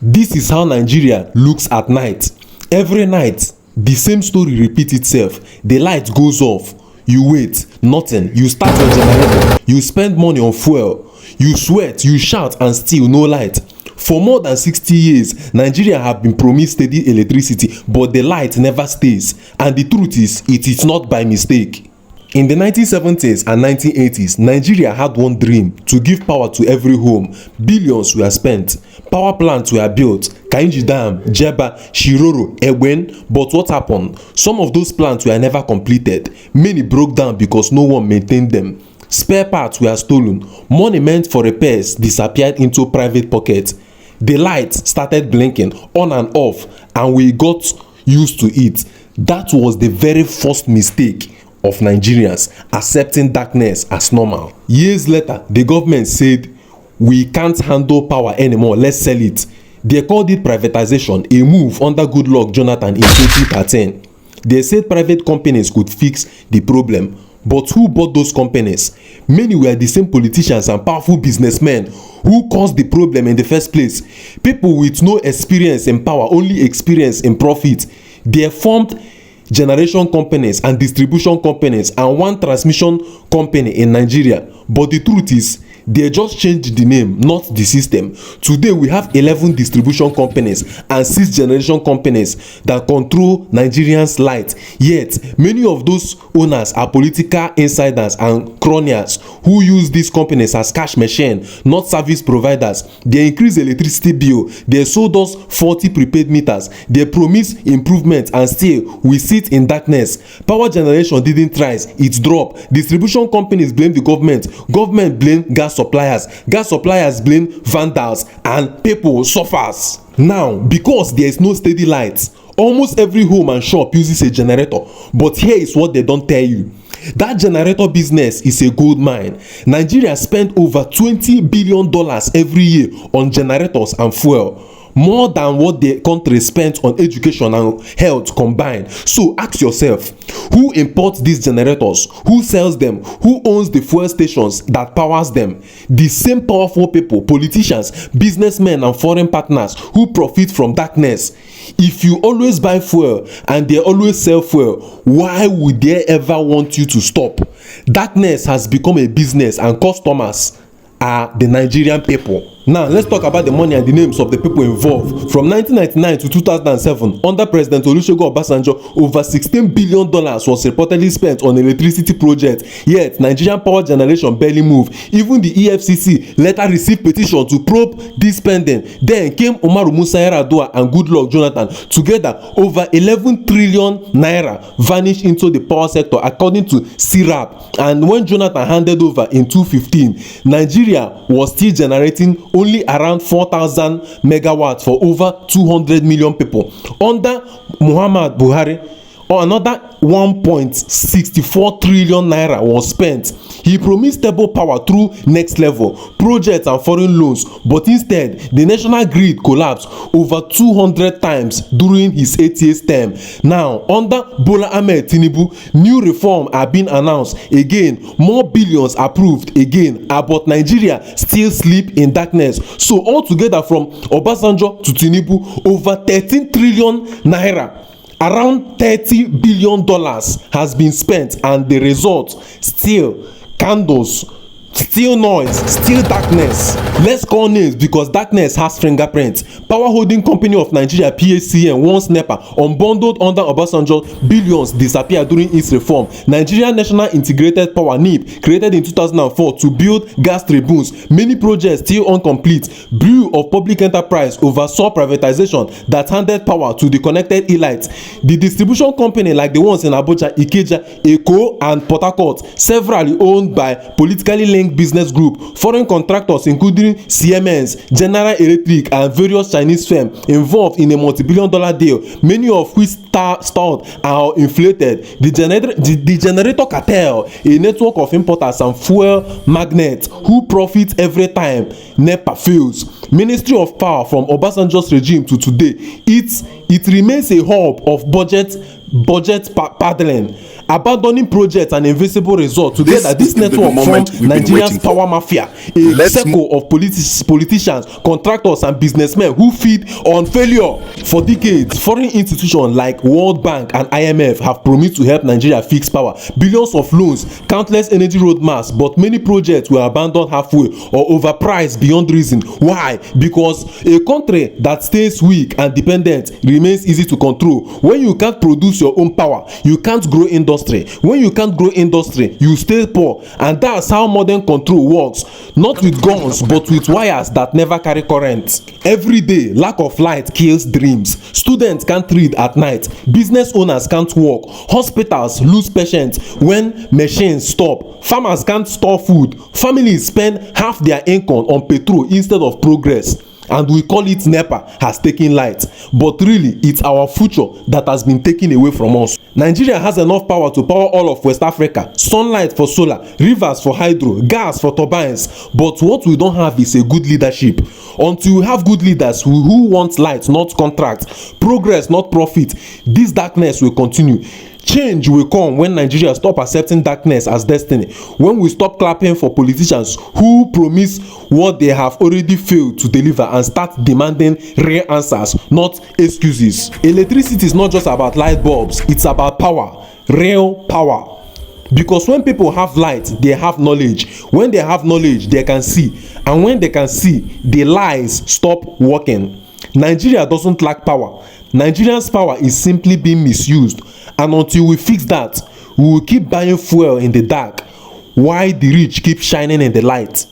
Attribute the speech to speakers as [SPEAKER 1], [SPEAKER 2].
[SPEAKER 1] This is how Nigeria looks at night. Every night, the same story repeats itself. The light goes off. You wait, nothing. You start your generator. You spend money on fuel. You sweat, you shout, and still no light. For more than 60 years, Nigeria have been promised steady electricity, but the light never stays. And the truth is, it is not by mistake. In the 1970s and 1980s, Nigeria had one dream: to give power to every home. Billions were spent. Power plants were built. Kainji Dam, Jeba, Shiroro, Ewen. But what happened? Some of those plants were never completed. Many broke down because no one maintained them. Spare parts were stolen. Money meant for repairs disappeared into private pockets. The lights started blinking on and off, and we got used to it. That was the very first mistake of Nigerians, accepting darkness as normal. Years later, the government said, "We can't handle power anymore, let's sell it." They called it privatization, a move under Goodluck Jonathan in 2013. They said private companies could fix the problem. But who bought those companies? Many were the same politicians and powerful businessmen who caused the problem in the first place. People with no experience in power, only experience in profit. They formed generation companies and distribution companies and one transmission company in Nigeria. But the truth is, they just changed the name, not the system. Today we have 11 distribution companies and 6 generation companies that control Nigerians' light. Yet many of those owners are political insiders and cronies who use these companies as cash machine, not service providers. They increase electricity bill. They sold us 40 prepaid meters. They promise improvement, and still we sit in darkness. Power generation didn't rise, it dropped. Distribution companies blame the government. Government blame gas suppliers blame vandals, and people suffers. Now, because there is no steady light, almost every home and shop uses a generator. But here is what they don't tell you: that generator business is a gold mine. Nigeria spent over $20 billion every year on generators and fuel, more than what the country spent on education and health combined. So ask yourself, who imports these generators? Who sells them? Who owns the fuel stations that powers them? The same powerful people, politicians, businessmen, and foreign partners who profit from darkness. If you always buy fuel and they always sell fuel, why would they ever want you to stop? Darkness has become a business, and customers are the Nigerian people. Now, let's talk about the money and the names of the people involved. From 1999 to 2007, under President Olusegun Obasanjo, over $16 billion was reportedly spent on electricity projects. Yet, Nigerian power generation barely moved. Even the EFCC later received petition to probe this spending. Then came Umaru Musa Yar'Adua and Goodluck Jonathan. Together, over 11 trillion naira vanished into the power sector, according to CIRAP. And when Jonathan handed over in 2015, Nigeria was still generating only around 4,000 megawatts for over 200 million people. Under Muhammad Buhari, another 1.64 trillion naira was spent. He promised stable power through next level projects and foreign loans, but instead the national grid collapsed over 200 times during his 8 years term. Now, under Bola Ahmed Tinubu, new reform are being announced again, more billions approved again, but Nigeria still sleep in darkness. So altogether, from Obasanjo to Tinubu, over 13 trillion naira, around $30 billion has been spent, and the result still candles, still noise, still darkness. Let's call names because darkness has fingerprints. Power Holding Company of Nigeria, PHCN, once NEPA, unbundled under Obasanjo, billions disappeared during its reform. Nigerian National Integrated Power (NEP), created in 2004 to build gas tribunes. Many projects still incomplete. Bureau of Public Enterprise oversaw privatization that handed power to the connected elites. The distribution company, like the ones in Abuja, Ikeja, Eko, and Port Harcourt, severally owned by politically linked business group. Foreign contractors, including Siemens, General Electric, and various Chinese firms involved in a multi-billion-dollar deal, many of which stalled or inflated. The generator cartel, a network of importers and fuel magnates who profit every time NEPA fails. Ministry of Power from Obasanjo's regime to today, it remains a hub of budget paddling, abandoning projects and invisible results. Together, this network formed Nigeria's power mafia, a circle of politicians, contractors, and businessmen who feed on failure. For decades, foreign institutions like World Bank and IMF have promised to help Nigeria fix power. Billions of loans, countless energy roadmaps, but many projects were abandoned halfway or overpriced beyond reason. Why? Because a country that stays weak and dependent remains easy to control. When you can't produce your own power, you can't grow industry. When you can't grow industry, you stay poor. And that's how modern control works. Not with guns, but with wires that never carry current. Every day, lack of light kills dreams. Students can't read at night. Business owners can't work. Hospitals lose patients when machines stop. Farmers can't store food. Families spend half their income on petrol instead of progress. And we call it NEPA has taken light, but really it's our future that has been taken away from us. Nigeria has enough power to power all of West Africa, sunlight for solar, rivers for hydro, gas for turbines, but what we don't have is a good leadership. Until we have good leaders who want light, not contract, progress, not profit, this darkness will continue. Change will come when Nigeria stop accepting darkness as destiny, when we stop clapping for politicians who promise what they have already failed to deliver and start demanding real answers, not excuses. Electricity is not just about light bulbs, it's about power, real power. Because when people have light, they have knowledge. When they have knowledge, they can see. And when they can see, the lies stop working. Nigeria doesn't lack power. Nigerians' power is simply being misused. And until we fix that, we will keep buying fuel in the dark while the rich keep shining in the light.